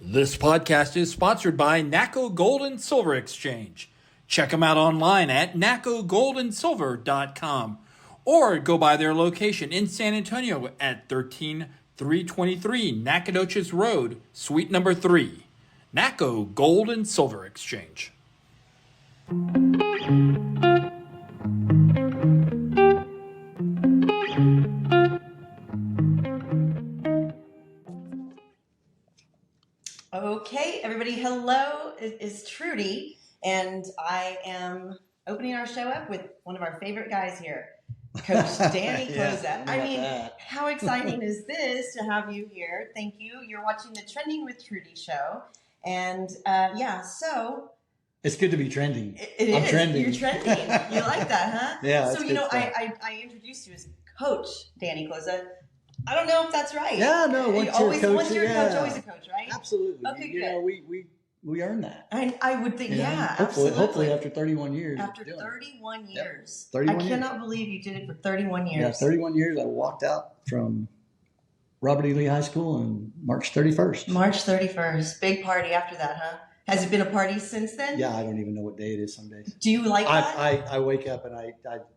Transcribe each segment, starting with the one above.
This podcast is sponsored by NACO Gold and Silver Exchange. Check them out online at nacogoldensilver.com or go by their location in San Antonio at 13323 Nacogdoches Road, Suite number 3. NACO Gold and Silver Exchange. Okay, everybody, hello. It is Trudy, and I am opening our show up with one of our favorite guys here, Coach Danny Kloza. I mean, how exciting is this to have you here? Thank you. You're watching the Trending with Trudy show, and so it's good to be trending. I'm is. Trending. You're trending. You like that, huh? Yeah. So I introduced you as Coach Danny Kloza. I don't know if that's right. Yeah, no. Once you're a coach, always a coach, right? Absolutely. Okay, good. We earned that. I would think, absolutely. Hopefully after 31 years. After 31 years. Yep. 31 I cannot believe you did it for 31 years. Yeah, 31 years. I walked out from Robert E. Lee High School on March 31st. March 31st. Big party after that, huh? Has it been a party since then? Yeah, I don't even know what day it is some days. Do you like that? I wake up and I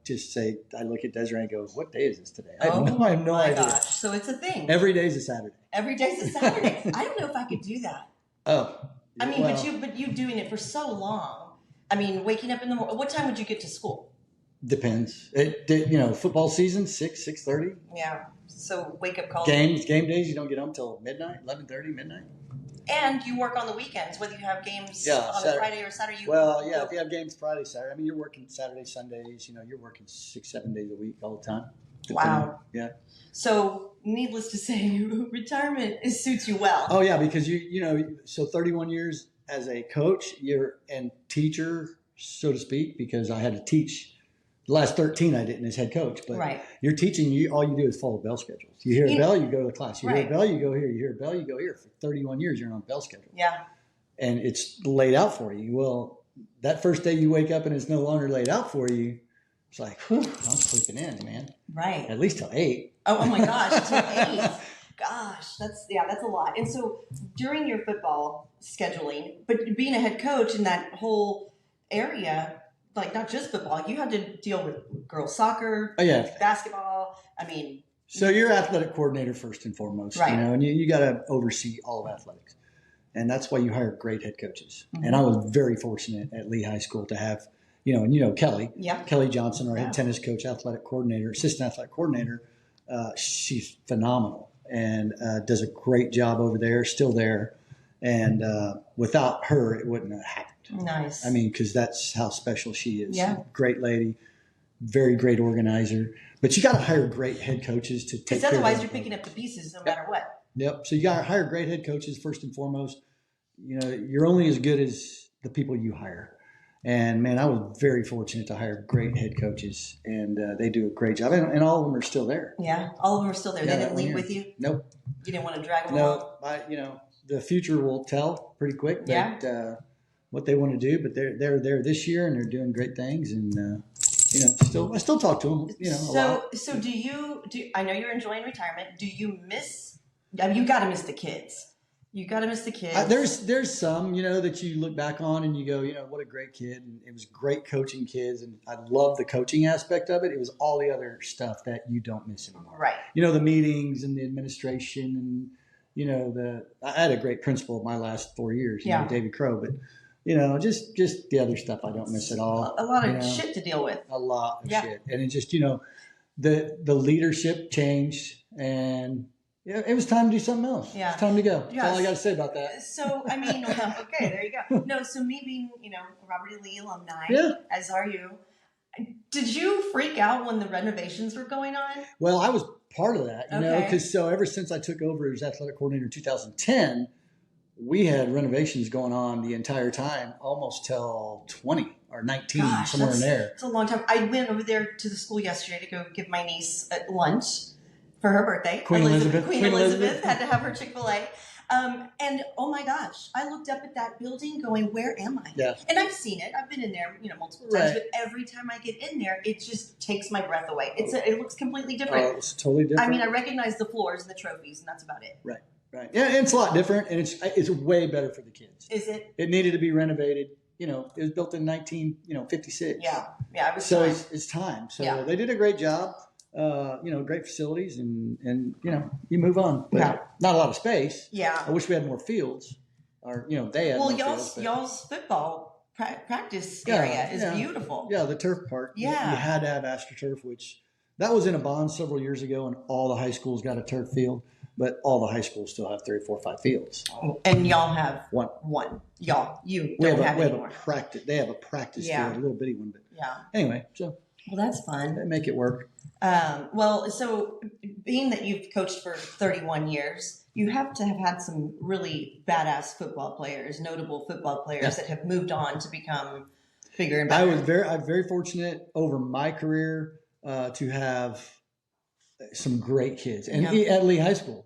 just say, I look at Desiree and go, what day is this today? I have no idea. Gosh. So it's a thing. Every day is a Saturday. Every day's a Saturday. I don't know if I could do that. Oh. I mean, but you doing it for so long. I mean, waking up in the morning. What time would you get to school? Depends. Football season, 6:30. Yeah. So wake up calls. Game days, you don't get home till midnight, 11:30, midnight. And you work on the weekends, whether you have games on a Friday or Saturday. If you have games Friday, Saturday. I mean, you're working Saturday, Sundays. You're working 6-7 days a week all the time. Wow. Yeah. So, needless to say, retirement suits you well. Oh yeah, because so 31 years as a coach, and teacher, so to speak, because I had to teach. The last 13 I didn't as head coach, but you're teaching. All you do is follow bell schedules. You hear a bell, you go to the class. You hear a bell, you go here. You hear a bell, you go here. For 31 years, you're on bell schedule. Yeah. And it's laid out for you. Well, that first day you wake up and it's no longer laid out for you, it's like, I'm sleeping in, man. Right. At least till 8. Oh my gosh, till 8. Gosh, that's a lot. And so during your football scheduling, but being a head coach in that whole area, like not just football, you had to deal with girls soccer, basketball. I mean, so you're athletic coordinator first and foremost, right? And you got to oversee all of athletics, and that's why you hire great head coaches. Mm-hmm. And I was very fortunate at Lee High School to have, Kelly, Kelly Johnson, our head tennis coach, assistant athletic coordinator. She's phenomenal and does a great job over there. Still there, and without her, it wouldn't have happened. Nice. I mean, because that's how special she is. Yeah. Great lady, very great organizer. But you got to hire great head coaches to take care of them. Because otherwise you're picking up the pieces no matter what. Yep. So you got to hire great head coaches first and foremost. You're only as good as the people you hire. And, man, I was very fortunate to hire great head coaches, and they do a great job. And all of them are still there. Yeah, all of them are still there. They didn't leave with you? Nope. You didn't want to drag them along? No. The future will tell pretty quick. But, what they want to do, but they're there this year and they're doing great things, and I still talk to them, a lot. So do you I know you're enjoying retirement. Do you miss? I mean, you got to miss the kids. You got to miss the kids. There's some that you look back on and you go, what a great kid, and it was great coaching kids, and I love the coaching aspect of it. It was all the other stuff that you don't miss anymore, right? The meetings and the administration, and I had a great principal my last 4 years, David Crow, but. Just the other stuff I don't miss at all. A lot of shit to deal with. A lot of shit. And it just, the leadership changed, and it was time to do something else. Yeah. It's time to go. That's all I got to say about that. So, I mean, okay, there you go. No, so me being, Robert E. Lee alumni, as are you, did you freak out when the renovations were going on? Well, I was part of that, because ever since I took over as athletic coordinator in 2010, we had renovations going on the entire time, almost till 20 or 19, somewhere in there. It's a long time. I went over there to the school yesterday to go give my niece lunch for her birthday. Queen Elizabeth had to have her Chick-fil-A. And oh my gosh, I looked up at that building going, where am I? Yeah. And I've seen it. I've been in there, multiple times, but every time I get in there, it just takes my breath away. It looks completely different. It's totally different. I mean, I recognize the floors and the trophies, and that's about it. Right. Right. Yeah, and it's a lot different, and it's way better for the kids. Is it? It needed to be renovated. It was built in 1956. Yeah. Yeah. It was so time. it's time. So they did a great job. Great facilities, and you move on. But not a lot of space. Yeah. I wish we had more fields. Or they had. Well, more y'all's football practice area is beautiful. Yeah, the turf part. Yeah. You had to have AstroTurf, which that was in a bond several years ago, and all the high schools got a turf field. But all the high schools still have 3, 4, 5 fields. And y'all have one. You we don't have anymore. A practice. They have a practice field, a little bitty one. But anyway, so. Well, that's fun. They make it work. So being that you've coached for 31 years, you have to have had some really badass football players, notable football players that have moved on to become bigger and better. I'm very fortunate over my career to have some great kids. And at Lee High School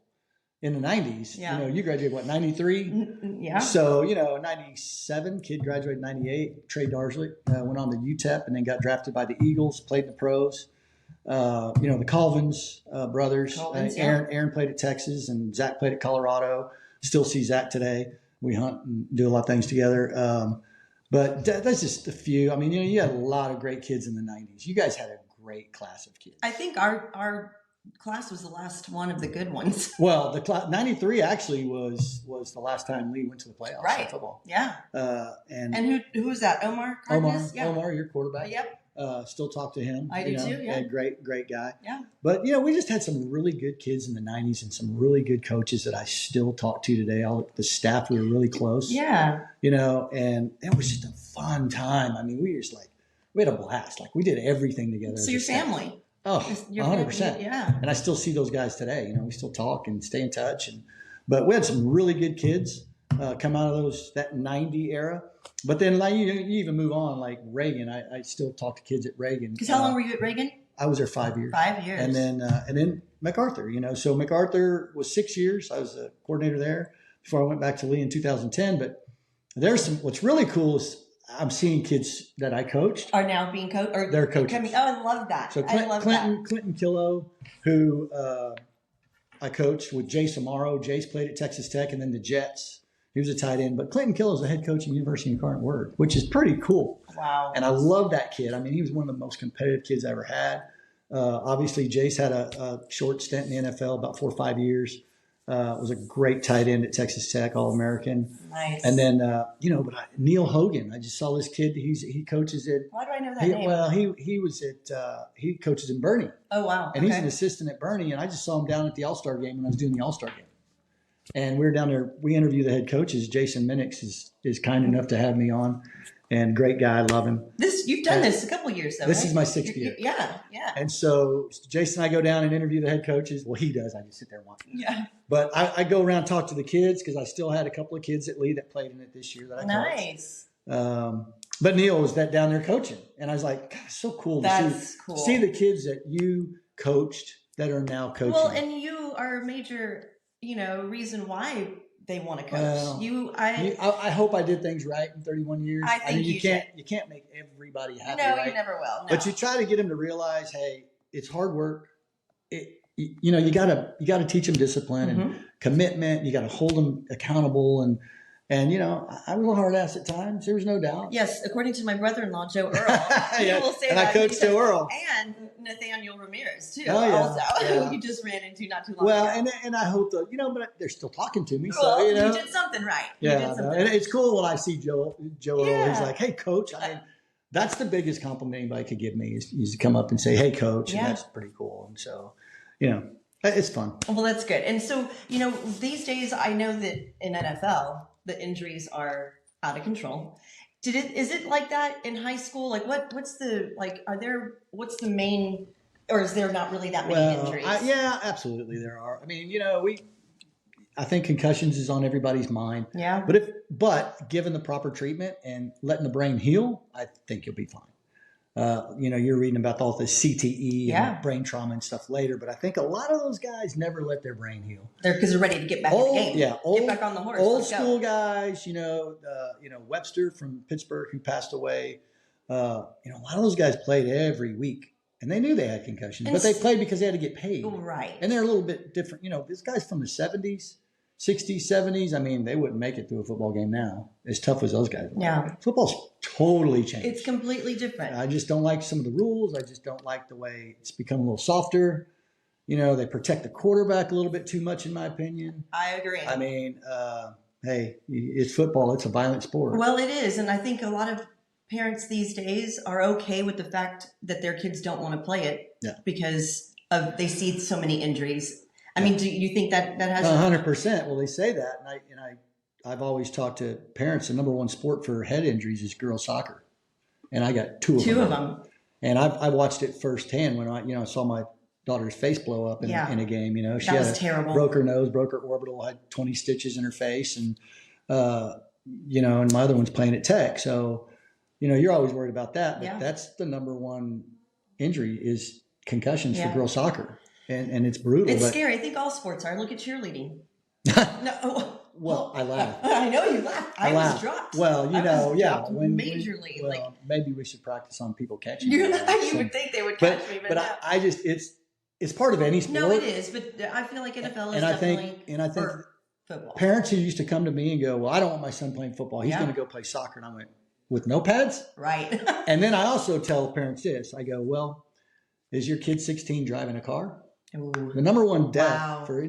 in the 90s, you graduated, what, 93? Yeah. So, 97, kid graduated 98. Trey Darsley went on to UTEP and then got drafted by the Eagles, played in the pros. The Colvins brothers. Aaron played at Texas and Zach played at Colorado. Still see Zach today. We hunt and do a lot of things together. But that's just a few. I mean, you had a lot of great kids in the 90s. You guys had a great class of kids. I think our class was the last one of the good ones. Well, the class 93 actually was the last time Lee went to the playoffs in football. Yeah. And who was that? Omar Cardenas? Omar, your quarterback. Yep. Still talk to him. I do too. Yeah. Great guy. Yeah. But we just had some really good kids in the 90s and some really good coaches that I still talk to today. The staff, we were really close. Yeah. And it was just a fun time. I mean, we had a blast. Like we did everything together. So your family. Oh, 100%. Yeah. And I still see those guys today. We still talk and stay in touch. But we had some really good kids come out of that 90 era. But then you even move on, like Reagan. I still talk to kids at Reagan. Because how long were you at Reagan? I was there 5 years. 5 years. And then MacArthur, So MacArthur was 6 years. I was a coordinator there before I went back to Lee in 2010. But what's really cool is I'm seeing kids that I coached are now being coached, or they're coaching. I love that. So Clinton Killow, who I coached with Jace Amaro. Jace played at Texas Tech and then the Jets. He was a tight end, but Clinton Killow is the head coach at University of Incarnate Word, which is pretty cool. Wow! And I love that kid. I mean, he was one of the most competitive kids I ever had. Obviously, Jace had a short stint in the NFL, about 4 or 5 years. Was a great tight end at Texas Tech, All-American. Nice. And then, Neil Hogan. I just saw this kid. He coaches at. Why do I know that name? Well, he coaches in Bernie. Oh wow! And he's an assistant at Bernie. And I just saw him down at the All-Star game when I was doing the All-Star game. And we were down there. We interview the head coaches. Jason Minix is kind enough to have me on. And great guy, I love him. You've done this a couple years though. This is my 6th year. Yeah. And so Jason and I go down and interview the head coaches. Well, he does. I just sit there and watch. Yeah. But I go around and talk to the kids because I still had a couple of kids at Lee that played in it this year that I coached. Nice. But Neil was down there coaching, and I was like, God, it's so cool to see the kids that you coached that are now coaching. Well, and you are a major, reason why they want to coach. I hope I did things right in 31 years. I think you can't make everybody happy. No, right? you never will. No. But you try to get them to realize, hey, it's hard work. You gotta teach them discipline and commitment. You got to hold them accountable. And I was a hard ass at times. There was no doubt. Yes, according to my brother-in-law Joe Earl, he will say and that. I coached Joe Earl and Nathaniel Ramirez too. Oh, yeah. Also, you just ran into not too long ago. and I hope that but they're still talking to me. Well, So you did something right. Yeah, and it's cool when I see Joe Earl. He's like, "Hey, coach." I mean, that's the biggest compliment anybody could give me is to come up and say, "Hey, coach," and that's pretty cool. And so, it's fun. Well, that's good. And so, these days I know that in NFL the injuries are out of control. Is it like that in high school? Like what's the main, or is there not really that many injuries? Yeah, absolutely there are. I mean, I think concussions is on everybody's mind. Yeah. But given the proper treatment and letting the brain heal, I think you'll be fine. You're reading about all the CTE and brain trauma and stuff later, but I think a lot of those guys never let their brain heal. Because they're ready to get back in the game. Yeah, get back on the horse. Old school guys, Webster from Pittsburgh who passed away. A lot of those guys played every week, and they knew they had concussions, but they played because they had to get paid. Right. And they're a little bit different. This guy's from the 70s. 60s, 70s, I mean, they wouldn't make it through a football game now, as tough as those guys were. Yeah. Football's totally changed. It's completely different. I just don't like some of the rules. I just don't like the way it's become a little softer. You know, they protect the quarterback a little bit too much, in my opinion. I agree. I mean, hey, it's football. It's a violent sport. Well, it is. And I think a lot of parents these days are okay with the fact that their kids don't want to play it because they see so many injuries. I mean, do you think that has 100%? Well, they say that, and I've always talked to parents. The number one sport for head injuries is girls soccer, and I got two of them. And I watched it firsthand when I saw my daughter's face blow up in a game. You know, she had terrible. Broke her nose, broke her orbital, had 20 stitches in her face, and and my other one's playing at Tech. So, you're always worried about that. But that's the number one injury is concussions for girls soccer. And it's brutal. It's scary. I think all sports are. Look at cheerleading. No. Well, I laugh. I know you laugh. I was dropped. Well, majorly. Well, maybe we should practice on people catching. You would think they would catch me, but I just it's part of any sport. No, it is. But I feel like NFL is definitely. And I think football. Parents who used to come to me and go, "Well, I don't want my son playing football. He's going to go play soccer." And I went, "With no pads?" Right. And then I also tell parents this. I go, "Well, is your kid 16 driving a car?" Ooh. The number one death for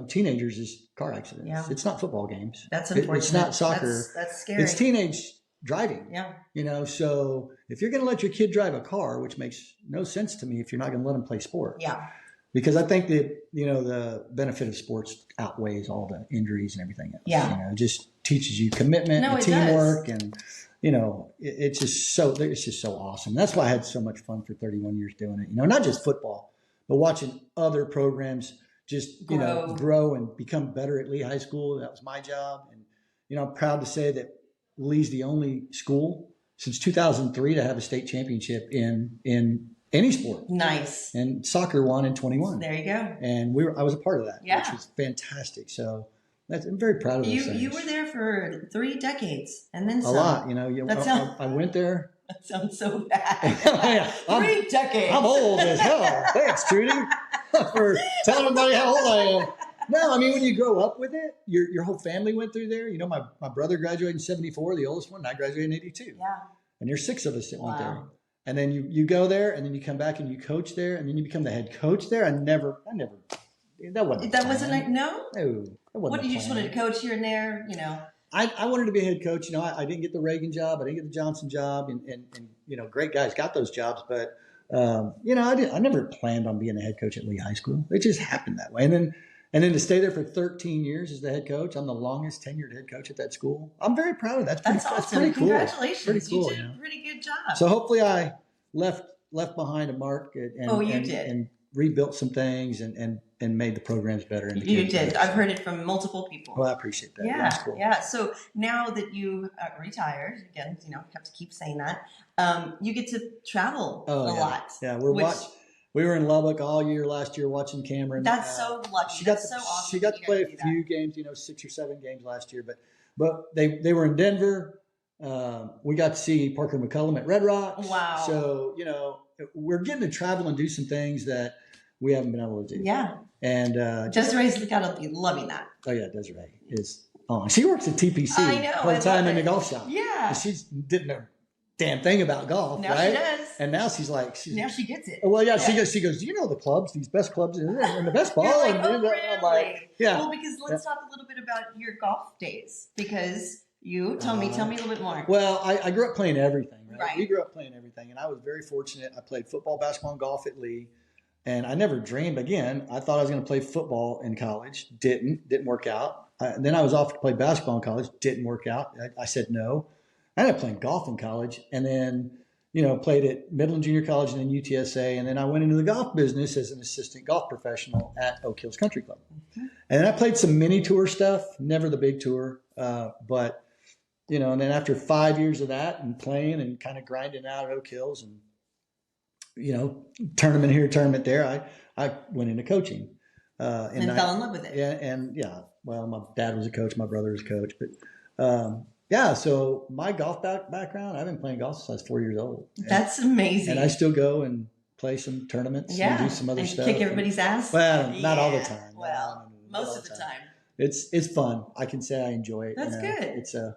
teenagers is car accidents. Yeah. It's not football games. That's unfortunate. It's not soccer. That's scary. It's teenage driving. Yeah. So if you're going to let your kid drive a car, which makes no sense to me if you're not going to let them play sport. Yeah. Because I think that the benefit of sports outweighs all the injuries and everything else. Yeah. It just teaches you commitment and teamwork and it's just so awesome. That's why I had so much fun for 31 years doing it. Not just football, but watching other programs just, grow and become better at Lee High School. That was my job. And, I'm proud to say that Lee's the only school since 2003 to have a state championship in any sport. Nice. And soccer won in 21. There you go. And I was a part of that, which was fantastic. So I'm very proud of those things. You were there for 3 decades and then some. A lot, I went there. That sounds so bad. 3 decades. I'm old as hell. Thanks, Trudy, for telling everybody how old I am. No, I mean, when you grow up with it, your whole family went through there. My brother graduated in 74, the oldest one, and I graduated in 82. Yeah. And there's 6 of us that went there. And then you go there, and then you come back and you coach there, and then you become the head coach there. I never. That wasn't. No. What did you just want to coach here and there? I wanted to be a head coach. I didn't get the Reagan job. I didn't get the Johnson job, and great guys got those jobs. But I never planned on being a head coach at Lee High School. It just happened that way. And then to stay there for 13 years as the head coach, I'm the longest tenured head coach at that school. I'm very proud of that. That's awesome. That's pretty cool. Congratulations. Pretty cool, you did a pretty good job. So hopefully I left behind a mark and rebuilt some things and made the programs better. You did. I've heard it from multiple people. Well, I appreciate that. Yeah, that's cool. Yeah. So now that you retired, again, have to keep saying that, you get to travel a lot. Yeah, we were in Lubbock all year last year watching Cameron. That's so lucky. That's so awesome. She got to play a few games, 6 or 7 games last year, but they were in Denver. We got to see Parker McCullum at Red Rocks. Wow. So, we're getting to travel and do some things that we haven't been able to do. Yeah. And Desiree's got to be loving that. Oh yeah, Desiree is on. She works at TPC. I know. Part time in the golf shop. Yeah. And she didn't know a damn thing about golf. Now right? she does. And now she's like, now she gets it. Well, yeah. She goes. Do you know the clubs? These best clubs and the best ball. You're like, and really? I'm like, yeah. Well, because let's talk a little bit about your golf days because you tell me a little bit more. Well, I grew up playing everything. Right. We grew up playing everything, and I was very fortunate. I played football, basketball, and golf at Lee. And I never dreamed, again, I thought I was going to play football in college. Didn't work out. Then I was offered to play basketball in college. Didn't work out. I said no. I ended up playing golf in college and then, played at Midland Junior College and then UTSA. And then I went into the golf business as an assistant golf professional at Oak Hills Country Club. Mm-hmm. And then I played some mini tour stuff, never the big tour. But, and then after 5 years of that and playing and kind of grinding out at Oak Hills and, tournament here, tournament there, I went into coaching. And fell in love with it. Yeah, well, my dad was a coach, my brother was a coach, but so my golf background, I've been playing golf since I was 4 years old. That's amazing. And I still go and play some tournaments and do some other stuff. Kick everybody's ass? Well, not all the time. Well, most of the time. it's fun. I can say I enjoy it. That's good.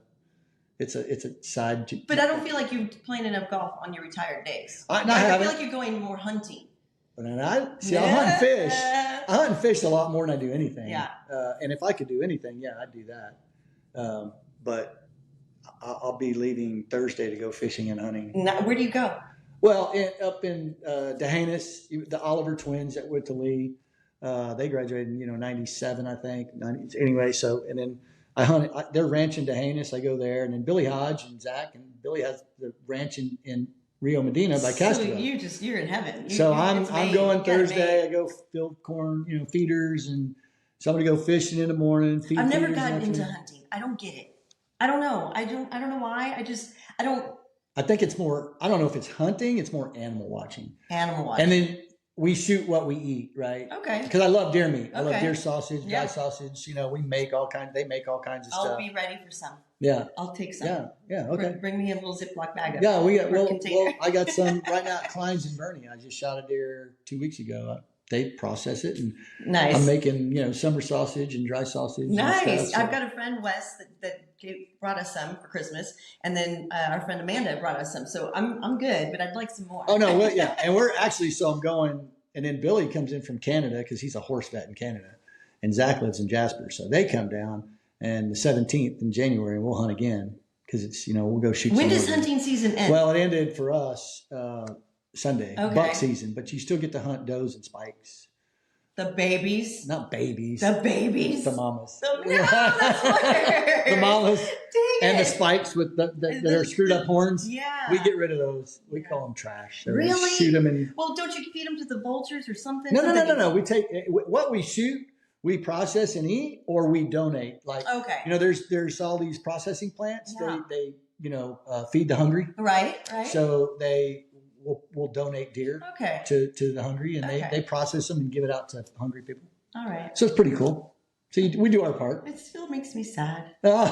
It's a side. But I don't feel like you're playing enough golf on your retired days. I feel like you're going more hunting. But I hunt and fish. I hunt and fish a lot more than I do anything. Yeah. And if I could do anything, I'd do that. But I'll be leaving Thursday to go fishing and hunting. Now, where do you go? Well, up in D'Hanis, the Oliver twins that went to Lee. They graduated in 97, I think. Anyway, so and then I hunt. They're ranching D'Hanis. I go there, and then Billy Hodge and Zach, and Billy has the ranch in Rio Medina by Castro. So you're in heaven. I'm going Thursday. I go field corn, feeders, and so I'm gonna go fishing in the morning. I've never gotten into hunting. I don't get it. I don't know. I don't know why. I don't. I think it's more. I don't know if it's hunting. It's more animal watching. Animal watching. And then we shoot what we eat, right? Okay. Because I love deer meat. I love deer sausage, Yeah. dry sausage. We make all kinds. They make all kinds of stuff. I'll be ready for some. Yeah. I'll take some. Yeah. Okay. Bring me a little Ziploc bag. Yeah, we got. Well, I got some right now at Klein's in Bernie. I just shot a deer 2 weeks ago. They process it, and nice. I'm making summer sausage and dry sausage. Nice. And stuff, so. I've got a friend Wes that brought us some for Christmas, and then our friend Amanda brought us some. So I'm good, but I'd like some more. Oh no, well, yeah, and we're actually. So I'm going, and then Billy comes in from Canada because he's a horse vet in Canada, and Zach lives in Jasper, so they come down, and the 17th in January we'll hunt again because it's we'll go shoot. When does hunting season end? Well, it ended for us Sunday, okay. Buck season, but you still get to hunt does and spikes. The babies. Not babies. The babies. The mamas. No, that's weird. The mamas. Dang and it. the spikes with that are screwed up horns. Yeah. We get rid of those. We call them trash. So really? We shoot them and. Well, don't you feed them to the vultures or something? No. We take what we shoot, we process and eat, or we donate. Like, okay. There's all these processing plants. Yeah. They feed the hungry. Right. So we'll donate deer to the hungry, and they process them and give it out to hungry people. All right. So it's pretty cool. So we do our part. It still makes me sad. Well,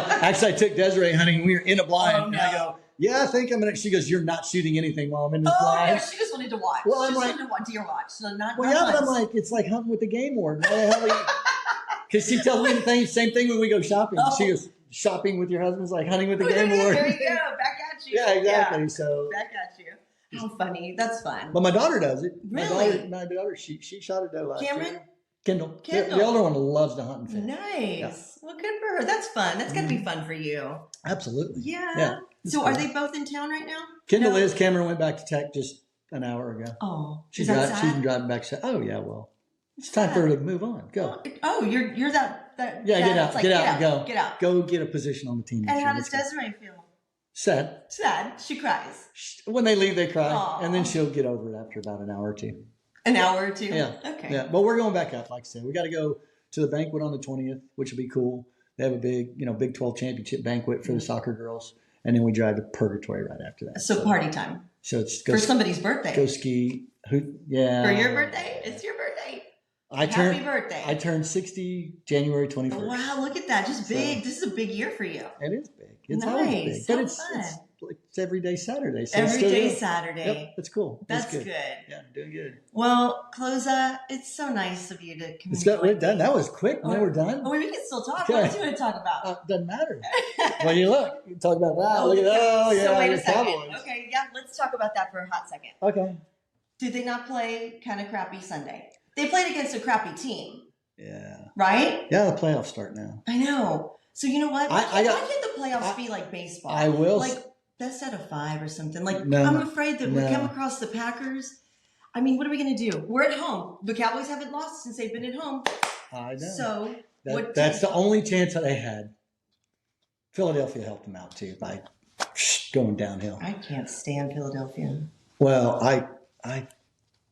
actually, I took Desiree hunting. We were in a blind, oh, no. and I go, "Yeah, I think I'm gonna." She goes, "You're not shooting anything while I'm in this blind." No, she just wanted to watch. Well, she I'm like, wanted to watch deer watch. So not. Well, yeah, but I'm like, it's like hunting with the game warden. Because she tells me the same thing when we go shopping. Oh. She goes, "Shopping with your husband's like hunting with the game warden." There you go, back at you. Yeah, exactly. Yeah. So back at you. How funny. That's fun. But my daughter does it. Really? My daughter, she shot a doe last year. Cameron? Kendall. The older one loves to hunt and fish. Nice. Yeah. Well, good for her. That's fun. That's got to be fun for you. Absolutely. Yeah. So cool. Are they both in town right now? Kendall is. Cameron went back to Tech just an hour ago. Oh. She's been driving back. Oh, yeah, well. It's time for her to move on. Go. Oh, you're that. Yeah, get out. Get out and go. Get out. Go get a position on the team. And how does Desiree feel? Sad. She cries. When they leave, they cry. Aww. And then she'll get over it after about an hour or two. An hour or two? Yeah. Okay. Yeah. But we're going back up, like I said. We got to go to the banquet on the 20th, which will be cool. They have a big, Big 12 championship banquet for the soccer girls. And then we drive to Purgatory right after that. So party time. So it's for somebody's birthday. Go ski. Yeah. For your birthday? It's your birthday. Happy birthday. I turned 60 January 21st. Oh, wow, look at that. Just big. This is a big year for you. It is big. It's nice. always big. So but it's every day Saturday. So every day Saturday. Yep, that's cool. That's good. Yeah, doing good. Well, Kloza, it's so nice of you to communicate. We're done. That was quick. Now we're done. Oh, we can still talk. Okay. What else do you want to talk about? Doesn't matter. Well, you can talk about that. Oh, look at that. Oh, yeah. So wait a second. Cowboys. Okay, yeah, let's talk about that for a hot second. Okay. Did they not play kind of crappy Sunday? They played against a crappy team. Yeah. Right? Yeah, the playoffs start now. I know. So you know what? Why can't the playoffs be like baseball? I will. Like best out of 5 or something. Like I'm afraid that we come across the Packers. I mean, what are we going to do? We're at home. The Cowboys haven't lost since they've been at home. I know. So that's the only chance that they had. Philadelphia helped them out too by going downhill. I can't stand Philadelphia. Well,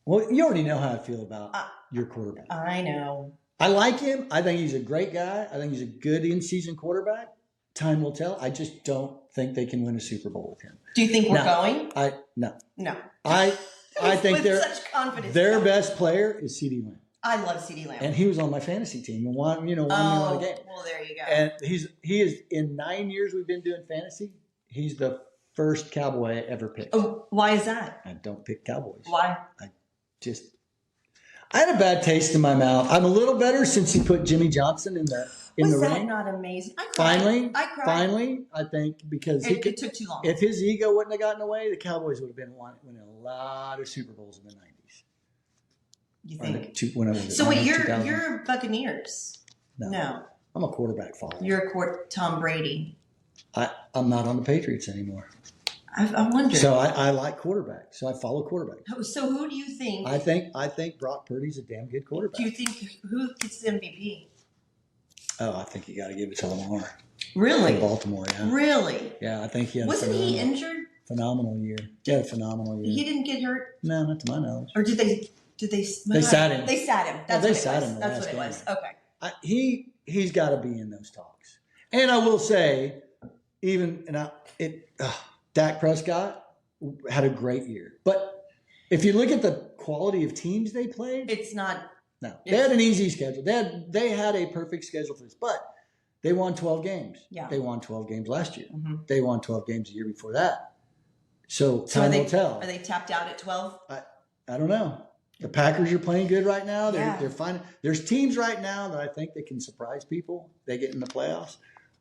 well, you already know how I feel about your quarterback. I know. I like him. I think he's a great guy. I think he's a good in-season quarterback. Time will tell. I just don't think they can win a Super Bowl with him. Do you think we're going? No. I think such confidence. Their best player is CeeDee Lamb. I love CeeDee Lamb. And he was on my fantasy team and won me on a game. Well, there you go. And he is in 9 years we've been doing fantasy. He's the first Cowboy I ever picked. Oh, why is that? I don't pick Cowboys. Why? I had a bad taste in my mouth. I'm a little better since he put Jimmy Johnson in the ring. Was that not amazing? I cried. Finally, I think because it took too long. If his ego wouldn't have gotten away, the Cowboys would have been winning a lot of Super Bowls in the 90s. You think? So wait, you're Buccaneers. No. I'm a quarterback follower. You're Tom Brady. I'm not on the Patriots anymore. I wonder. So I like quarterbacks. So I follow quarterbacks. So who do you think? I think Brock Purdy's a damn good quarterback. Do you think who gets the MVP? Oh, I think you got to give it to Lamar. Really? In Baltimore, yeah. Really? Yeah, I think he had Wasn't he injured? Phenomenal year. He had a phenomenal year. He didn't get hurt? No, not to my knowledge. Or did they? They sat him. They sat him. That's they what sat it was. him. That's what it was. Okay. He's got to be in those talks. And I will say, Dak Prescott had a great year. But if you look at the quality of teams they played, it's not. No, they had an easy schedule. They had a perfect schedule for this, but they won 12 games. Yeah, they won 12 games last year. Mm-hmm. They won 12 games the year before that. So time will tell. Are they tapped out at 12? I don't know. The Packers are playing good right now. They're fine. There's teams right now that I think they can surprise people. They get in the playoffs.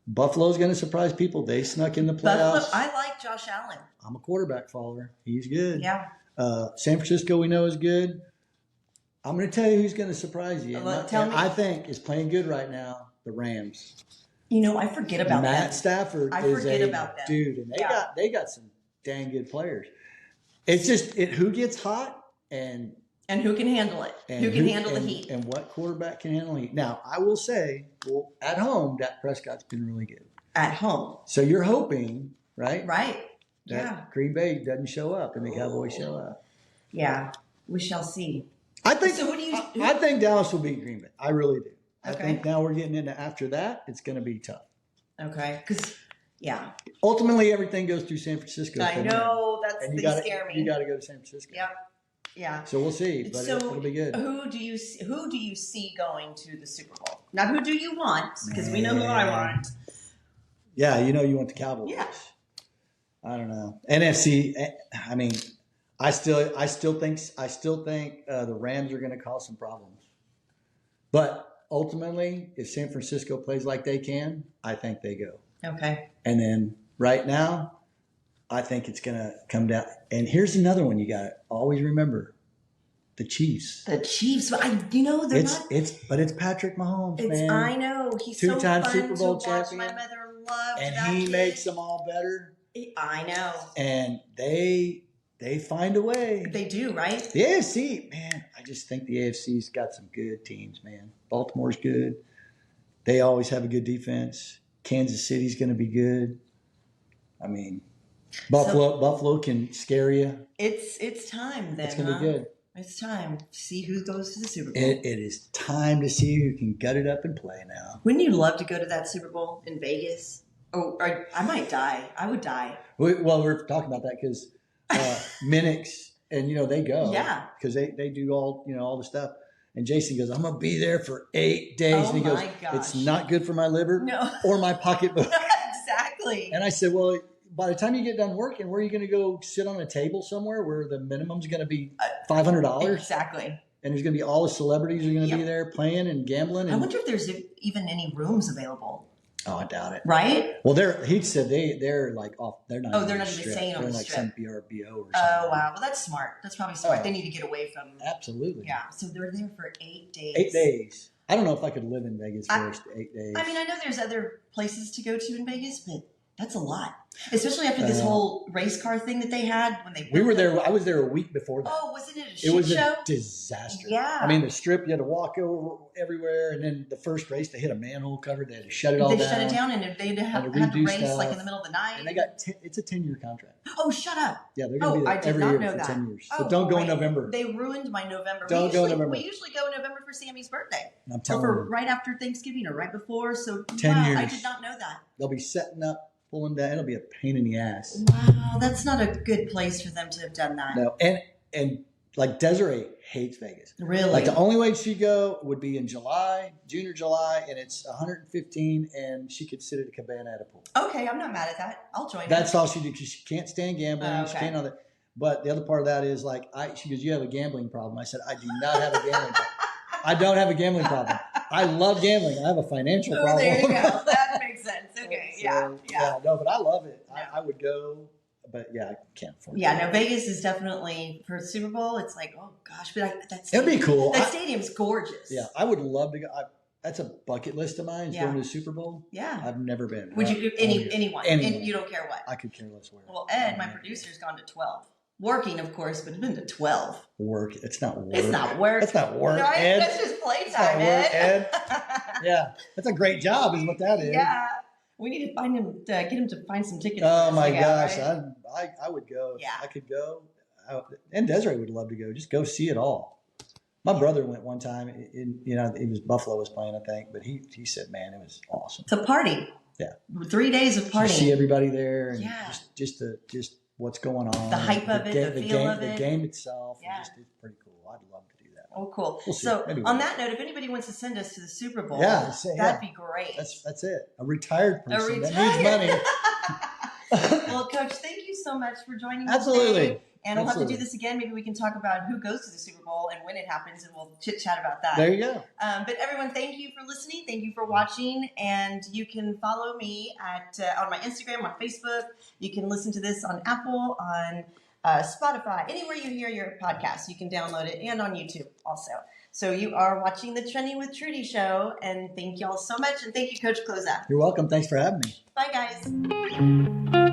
Buffalo's going to surprise people. They snuck in the playoffs. I like Josh Allen. I'm a quarterback follower. He's good. Yeah. San Francisco we know is good. I'm going to tell you who's going to surprise you. Tell me. I think is playing good right now. The Rams. I forget about Matt Stafford. I forget about them. Dude, and they got some dang good players. It's just who gets hot and who can handle it. Who can handle the heat. And what quarterback can handle the heat. Now, I will say, at home, Dak Prescott's been really good. At home. So you're hoping, right? Right. That Green Bay doesn't show up and the Cowboys show up. Yeah. We shall see. I think so. I think Dallas will beat Green Bay. I really do. Okay. I think now we're getting into after that, it's going to be tough. Okay. Because, ultimately, everything goes through San Francisco. I know. They scare me. You got to go to San Francisco. Yeah. Yeah. So we'll see, but it'll be good. Who do you see going to the Super Bowl? Not who do you want, because we know who I want. Yeah, you want the Cowboys. Yeah. I don't know. NFC. I mean, I still think the Rams are going to cause some problems. But ultimately, if San Francisco plays like they can, I think they go. Okay. And then right now, I think it's going to come down. And here's another one you got to always remember: the Chiefs. The Chiefs, but they're not. But it's Patrick Mahomes, man. I know he's two-time so fun Super Bowl to watch. champion. My mother loved and that he kid. makes them all better. I know. And they find a way. They do, right? The AFC, man. I just think the AFC's got some good teams, man. Baltimore's good. They always have a good defense. Kansas City's going to be good. I mean, Buffalo can scare you. It's time then. It's going to be good. It's time to see who goes to the Super Bowl. It is time to see who can gut it up and play now. Wouldn't you love to go to that Super Bowl in Vegas? Oh, I might die. I would die. We're talking about that because Minix and they go. Yeah. Because they do all the stuff. And Jason goes, I'm going to be there for 8 days. Oh, and he goes, gosh. It's not good for my liver or my pocketbook. Exactly. And I said, well, by the time you get done working, where are you going to go sit on a table somewhere where the minimum's going to be $500? Exactly. And there's going to be all the celebrities are going to be there playing and gambling. And, I wonder if there's even any rooms available. Oh, I doubt it. Right? Well, he said they're like off. They're not. Oh, they're not even staying on the strip. They're like some BRBO or something. Oh, wow. Well, that's smart. That's probably smart. They need to get away from. Absolutely. Yeah. So they're there for 8 days. 8 days. I don't know if I could live in Vegas for 8 days. I mean, I know there's other places to go to in Vegas, but that's a lot. Especially after this whole race car thing that they had when they. We were there. I was there a week before that. Oh, wasn't it a shit show? It was a disaster. Yeah. I mean, the strip, you had to walk over everywhere. And then the first race, they hit a manhole cover. They had to shut it all down. They shut it down and they had to race stuff. like in the middle of the night. And it's a 10-year contract. Oh, shut up. Yeah, they're going to be there every year for 10 years. So don't go in November. They ruined my November. Don't go in November. We usually go in November for Sammy's birthday. I'm telling you. Right after Thanksgiving or right before. So 10 years. I did not know that. They'll be setting up. Pulling down, it'll be a pain in the ass. Wow, that's not a good place for them to have done that. No, and like Desiree hates Vegas. Really? Like the only way she'd go would be in June or July, and it's 115, and she could sit at a cabana at a pool. Okay, I'm not mad at that. I'll join. That's all she do because she can't stand gambling. Okay. She can't all that. But the other part of that is like, she goes, you have a gambling problem. I said, I do not have a gambling problem. I don't have a gambling problem. I love gambling. I have a financial problem. There you go. That makes sense. Okay. So, Yeah. No, but I love it. Yeah. I would go, but yeah, I can't afford it. Yeah, no, Vegas is definitely for Super Bowl. It's like, oh gosh, but it'd be cool. That stadium's gorgeous. Yeah, I would love to go. That's a bucket list of mine. Is going to the Super Bowl. Yeah, I've never been. Would you do anyone? And you don't care what? I could care less where. Well, Ed, my producer's gone to 12. Working, of course, but it's been to 12. Work. It's not work. It's not work. It's not work. No, Ed. That's just playtime, Ed. Yeah, that's a great job, is what that is. Yeah, we need to find him. Get him to find some tickets. Oh my gosh, right? I would go. Yeah, I could go. And Desiree would love to go. Just go see it all. My brother went one time. It was Buffalo was playing, I think, but he said, man, it was awesome. It's a party. Yeah, 3 days of partying. You see everybody there, and yeah, just what's going on, the hype of it, the feel of it, the game itself. Yeah, it's pretty cool. I'd love to do that. Oh, cool. We'll so on that note, if anybody wants to send us to the Super Bowl, that'd be great. That's it. A retired person that needs money. Well, Coach, thank you so much for joining me Absolutely. today. And we'll have to do this again. Maybe we can talk about who goes to the Super Bowl and when it happens, and we'll chit-chat about that. There you go. But everyone, thank you for listening. Thank you for watching. And you can follow me on my Instagram, on Facebook. You can listen to this on Apple, on Spotify, anywhere you hear your podcast. You can download it, and on YouTube also. So you are watching the Trending with Trudy show. And thank you all so much. And thank you, Coach Kloza. You're welcome. Thanks for having me. Bye, guys.